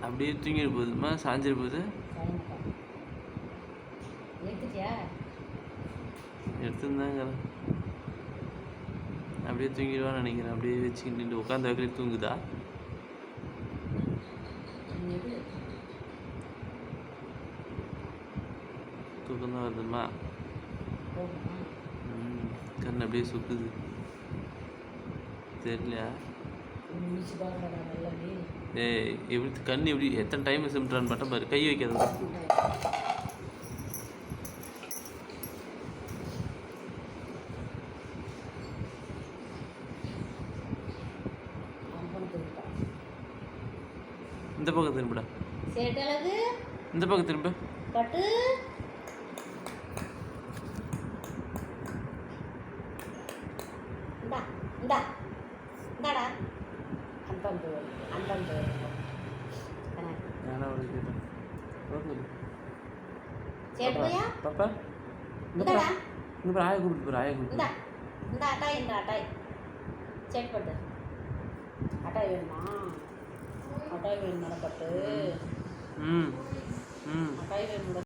அப்படியே தூங்கிட்டு போகுதுமா, சாஞ்சிரு போகுது. எடுத்துருந்தாங்க அப்படியே தூங்கிடுவான்னு நினைக்கிறேன். அப்படியே வச்சுக்கிட்டு உட்காந்து வைக்கல தூங்குதா? தூக்கம் தான் வருதுமா. கண் அப்படியே சுக்குது தெரியலையா? ஏய் எப்படி கண் எப்படி எத்தனை டைம் சிமிட்டான்னு மட்டும் பாரு. கை வைக்காத. இந்த பக்கம் திரும்புடா. இந்த பக்கம் திரும்ப. பட்டு இந்தா இந்தா இந்தாடா அந்த பாப்பா இங்க பாரு, ஆய கூப்பிட்டு போற. ஆய கூப்பிட்டு இந்த அட்டாய் இந்த அட்டாய் செக் பண்ணு. அட்டாய் வேணுமா? அட்டாய் வேணுமா பட்டு? அட்டாய் வேணும்.